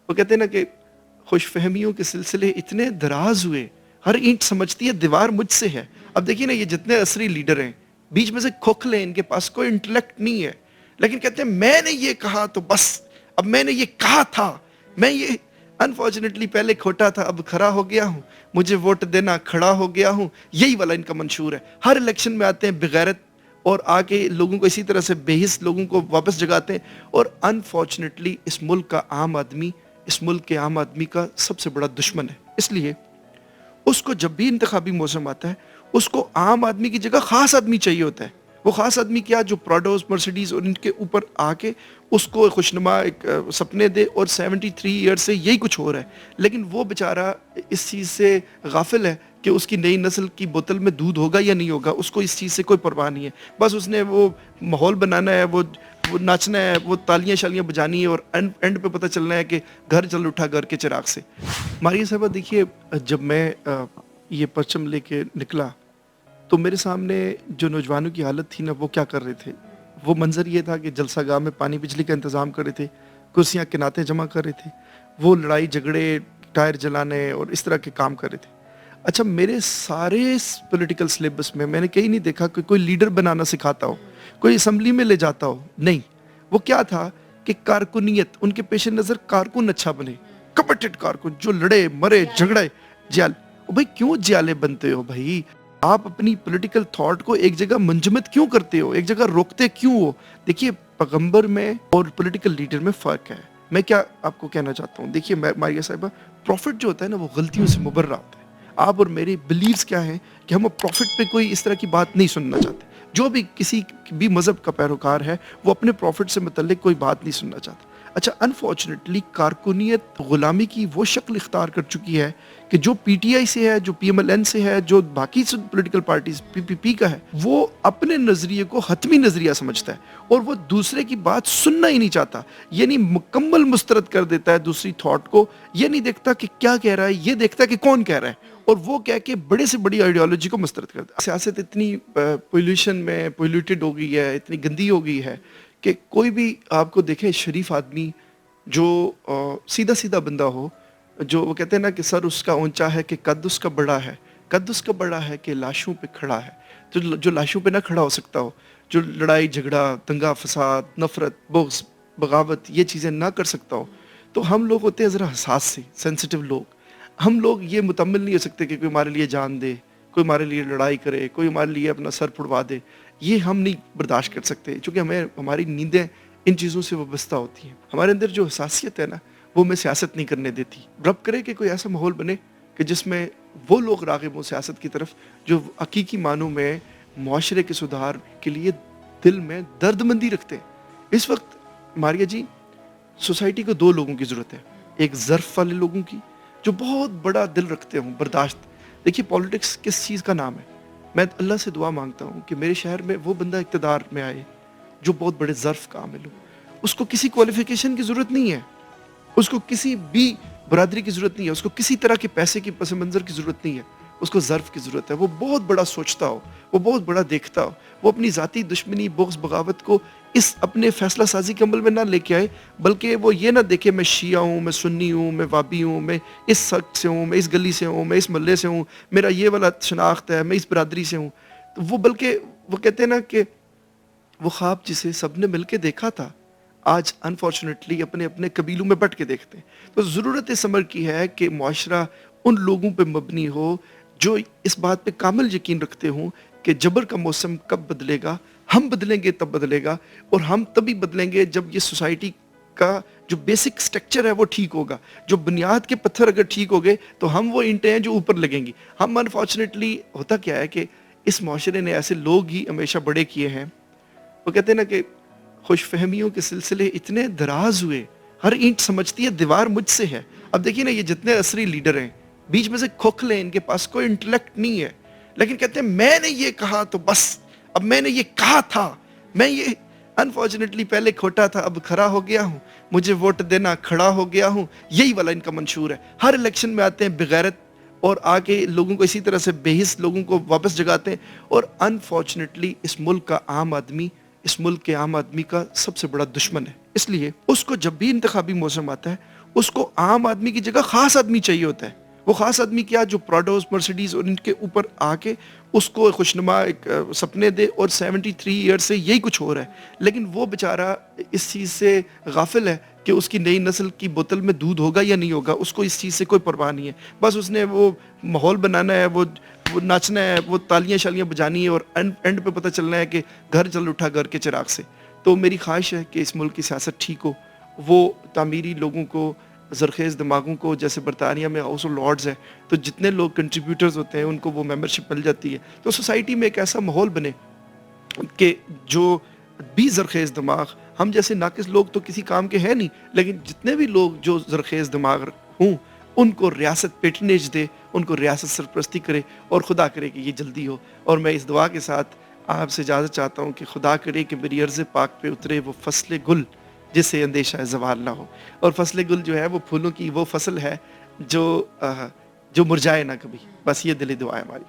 وہ کہتے ہیں نا کہ خوش فہمیوں کے سلسلے اتنے دراز ہوئے، ہر اینٹ سمجھتی ہے دیوار مجھ سے ہے. اب دیکھیے نا یہ جتنے عصری لیڈر ہیں بیچ میں سے کھوکھلے، ان کے پاس کوئی انٹلیکٹ نہیں ہے، لیکن کہتے ہیں میں نے یہ کہا تو بس، اب میں نے یہ کہا تھا، میں یہ انفارچونیٹلی پہلے کھوٹا تھا اب کھڑا ہو گیا ہوں، مجھے ووٹ دینا کھڑا ہو گیا ہوں. یہی والا ان کا منشور ہے. ہر الیکشن میں آتے ہیں بغیرت اور آ کے لوگوں کو اسی طرح سے بے حس لوگوں کو واپس جگاتے ہیں. اور انفارچونیٹلی اس ملک کا عام آدمی، اس ملک کے عام آدمی کا سب سے بڑا دشمن ہے. اس لیے اس کو جب بھی انتخابی موسم آتا ہے اس کو عام آدمی کی جگہ خاص آدمی چاہیے ہوتا ہے. وہ خاص آدمی کیا؟ جو پراڈوز، مرسیڈیز اور ان کے اوپر آ کے اس کو خوشنما ایک سپنے دے. اور 73 ایئر سے یہی کچھ ہو رہا ہے، لیکن وہ بیچارہ اس چیز سے غافل ہے کہ اس کی نئی نسل کی بوتل میں دودھ ہوگا یا نہیں ہوگا. اس کو اس چیز سے کوئی پرواہ نہیں ہے. بس اس نے وہ ماحول بنانا ہے، وہ ناچنا ہے، وہ تالیاں شالیاں بجانی ہے، اور اینڈ پہ پتہ چلنا ہے کہ گھر چل اٹھا گھر کے چراغ سے. ماریہ صاحبہ دیکھیے، جب میں یہ پرچم لے کے نکلا تو میرے سامنے جو نوجوانوں کی حالت تھی نا، وہ کیا کر رہے تھے. وہ منظر یہ تھا کہ جلسہ گاہ میں پانی بجلی کا انتظام کر رہے تھے، کرسیاں کناتے جمع کر رہے تھے، وہ لڑائی جھگڑے، ٹائر جلانے اور اس طرح کے کام کر رہے تھے. اچھا، میرے سارے پولیٹیکل سلیبس میں نے کہیں نہیں دیکھا کہ کوئی لیڈر بنانا سکھاتا ہو، کوئی اسمبلی میں لے جاتا ہو. نہیں، وہ کیا تھا کہ کارکنیت، ان کے پیش نظر کارکن اچھا بنے، کمٹڈ کارکن جو لڑے مرے جھگڑے جیال. بھائی کیوں جیالے بنتے ہو بھائی؟ آپ اپنی پولیٹیکل تھاٹ کو ایک جگہ منجمد کیوں کرتے ہو، ایک جگہ روکتے کیوں ہو؟ دیکھیے، پیغمبر میں اور پولیٹیکل لیڈر میں فرق ہے. میں کیا آپ کو کہنا چاہتا ہوں، دیکھیے ماریہ صاحبہ، پروفٹ جو ہوتا ہے نا وہ غلطیوں سے مبرہ ہوتا ہے. آپ اور میرے بلیفز کیا ہیں کہ ہم پروفٹ پہ کوئی اس طرح کی بات نہیں سننا چاہتے. جو بھی کسی بھی مذہب کا پیروکار ہے وہ اپنے پروفٹ سے متعلق کوئی بات نہیں سننا چاہتا. اچھا، انفارچونیٹلی کارکنیت غلامی کی وہ شکل اختیار کر چکی ہے کہ جو پی ٹی آئی سے ہے، جو پی ایم ایل این سے ہے، جو باقی پولیٹیکل پارٹیز پی پی پی کا ہے، وہ اپنے نظریے کو حتمی نظریہ سمجھتا ہے اور وہ دوسرے کی بات سننا ہی نہیں چاہتا. یعنی مکمل مسترد کر دیتا ہے دوسری تھاٹ کو. یہ نہیں دیکھتا کہ کیا کہہ رہا ہے، یہ دیکھتا ہے کہ کون کہہ رہا ہے، اور وہ کہہ کے بڑے سے بڑی آئیڈیالوجی کو مسترد کرتا ہے. سیاست اتنی پولیوشن میں پولیوٹیڈ ہو گئی ہے، اتنی گندی ہو گئی ہے کہ کوئی بھی آپ کو دیکھے شریف آدمی جو سیدھا سیدھا بندہ ہو، جو وہ کہتے ہیں نا کہ سر اس کا اونچا ہے کہ قد اس کا بڑا ہے، قد اس کا بڑا ہے کہ لاشوں پہ کھڑا ہے. تو جو لاشوں پہ نہ کھڑا ہو سکتا ہو، جو لڑائی جھگڑا، دنگا فساد، نفرت، بغض، بغاوت یہ چیزیں نہ کر سکتا ہو، تو ہم لوگ ہوتے ہیں ذرا حساس سے، سینسیٹیو لوگ. ہم لوگ یہ متحمل نہیں ہو سکتے کہ کوئی ہمارے لیے جان دے، کوئی ہمارے لیے لڑائی کرے، کوئی ہمارے لیے اپنا سر پھڑوا دے. یہ ہم نہیں برداشت کر سکتے، چونکہ ہماری نیندیں ان چیزوں سے وابستہ ہوتی ہیں. ہمارے اندر جو حساسیت ہے نا، وہ ہمیں سیاست نہیں کرنے دیتی. رب کرے کہ کوئی ایسا ماحول بنے کہ جس میں وہ لوگ راغب ہوں سیاست کی طرف جو حقیقی معنوں میں معاشرے کے سدھار کے لیے دل میں درد مندی رکھتے ہیں. اس وقت ماریہ جی، سوسائٹی کو دو لوگوں کی ضرورت ہے. ایک ظرف والے لوگوں کی جو بہت بڑا دل رکھتے ہوں، برداشت. دیکھیے، پولیٹکس کس چیز کا نام ہے؟ میں اللہ سے دعا مانگتا ہوں کہ میرے شہر میں وہ بندہ اقتدار میں آئے جو بہت بڑے ظرف کا عامل ہو. اس کو کسی کوالیفیکیشن کی ضرورت نہیں ہے، اس کو کسی بھی برادری کی ضرورت نہیں ہے، اس کو کسی طرح کے پیسے کی پس منظر کی ضرورت نہیں ہے، اس کو ظرف کی ضرورت ہے. وہ بہت بڑا سوچتا ہو، وہ بہت بڑا دیکھتا ہو، وہ اپنی ذاتی دشمنی، بغض، بغاوت کو اس اپنے فیصلہ سازی کے عمل میں نہ لے کے آئے، بلکہ وہ یہ نہ دیکھے میں شیعہ ہوں، میں سنی ہوں، میں وابی ہوں، میں اس سخت سے ہوں، میں اس گلی سے ہوں، میں اس محلے سے ہوں، میرا یہ والا شناخت ہے، میں اس برادری سے ہوں. تو وہ بلکہ وہ کہتے ہیں نا کہ وہ خواب جسے سب نے مل کے دیکھا تھا، آج انفارچونیٹلی اپنے اپنے قبیلوں میں بٹ کے دیکھتے ہیں. تو ضرورت اس امر کی ہے کہ معاشرہ ان لوگوں پہ مبنی ہو جو اس بات پہ کامل یقین رکھتے ہوں کہ جبر کا موسم کب بدلے گا، ہم بدلیں گے تب بدلے گا، اور ہم تبھی بدلیں گے جب یہ سوسائٹی کا جو بیسک سٹرکچر ہے وہ ٹھیک ہوگا. جو بنیاد کے پتھر اگر ٹھیک ہو گئے تو ہم وہ اینٹیں ہیں جو اوپر لگیں گی. ہم انفارچونیٹلی ہوتا کیا ہے کہ اس معاشرے نے ایسے لوگ ہی ہمیشہ بڑے کیے ہیں. وہ کہتے ہیں نا کہ خوش فہمیوں کے سلسلے اتنے دراز ہوئے، ہر اینٹ سمجھتی ہے دیوار مجھ سے ہے. اب دیکھیے نا یہ جتنے عصری لیڈر ہیں بیچ میں سے کھوکھلے، ان کے پاس کوئی انٹلیکٹ نہیں ہے، لیکن کہتے ہیں میں نے یہ کہا تو بس، اب میں نے یہ کہا تھا، میں یہ انفارچونیٹلی پہلے کھوٹا تھا اب کھڑا ہو گیا ہوں، مجھے ووٹ دینا کھڑا ہو گیا ہوں. یہی والا ان کا منشور ہے. ہر الیکشن میں آتے ہیں بغیرت اور آ کے لوگوں کو اسی طرح سے بے حس لوگوں کو واپس جگاتے ہیں. اور انفارچونیٹلی اس ملک کا عام آدمی، اس ملک کے عام آدمی کا سب سے بڑا دشمن ہے. اس لیے اس کو جب بھی انتخابی موسم آتا ہے اس کو عام آدمی کی جگہ خاص آدمی چاہیے ہوتا ہے. وہ خاص آدمی کیا جو پراڈوز مرسیڈیز اور ان کے اوپر آ کے اس کو خوشنما ایک سپنے دے, اور 73 ایئر سے یہی کچھ ہو رہا ہے. لیکن وہ بیچارہ اس چیز سے غافل ہے کہ اس کی نئی نسل کی بوتل میں دودھ ہوگا یا نہیں ہوگا, اس کو اس چیز سے کوئی پرواہ نہیں ہے. بس اس نے وہ ماحول بنانا ہے, وہ ناچنا ہے, وہ تالیاں شالیاں بجانی ہے, اور اینڈ پہ پتہ چلنا ہے کہ گھر چل اٹھا گھر کے چراغ سے. تو میری خواہش ہے کہ اس ملک کی سیاست ٹھیک ہو, وہ تعمیری لوگوں کو, زرخیز دماغوں کو, جیسے برطانیہ میں ہاؤس آف لارڈز ہے تو جتنے لوگ کنٹریبیوٹرز ہوتے ہیں ان کو وہ ممبرشپ مل جاتی ہے. تو سوسائٹی میں ایک ایسا ماحول بنے کہ جو بھی زرخیز دماغ, ہم جیسے ناقص لوگ تو کسی کام کے ہیں نہیں, لیکن جتنے بھی لوگ جو زرخیز دماغ ہوں ان کو ریاست پیٹرنیج دے, ان کو ریاست سرپرستی کرے, اور خدا کرے کہ یہ جلدی ہو. اور میں اس دعا کے ساتھ آپ سے اجازت چاہتا ہوں کہ خدا کرے کہ میری عرض پاک پہ اترے وہ فصل گل جس سے اندیشہ زوال نہ ہو. اور فصل گل جو ہے وہ پھولوں کی وہ فصل ہے جو جو مرجائے نہ کبھی. بس یہ دلی دعا ہے ہماری.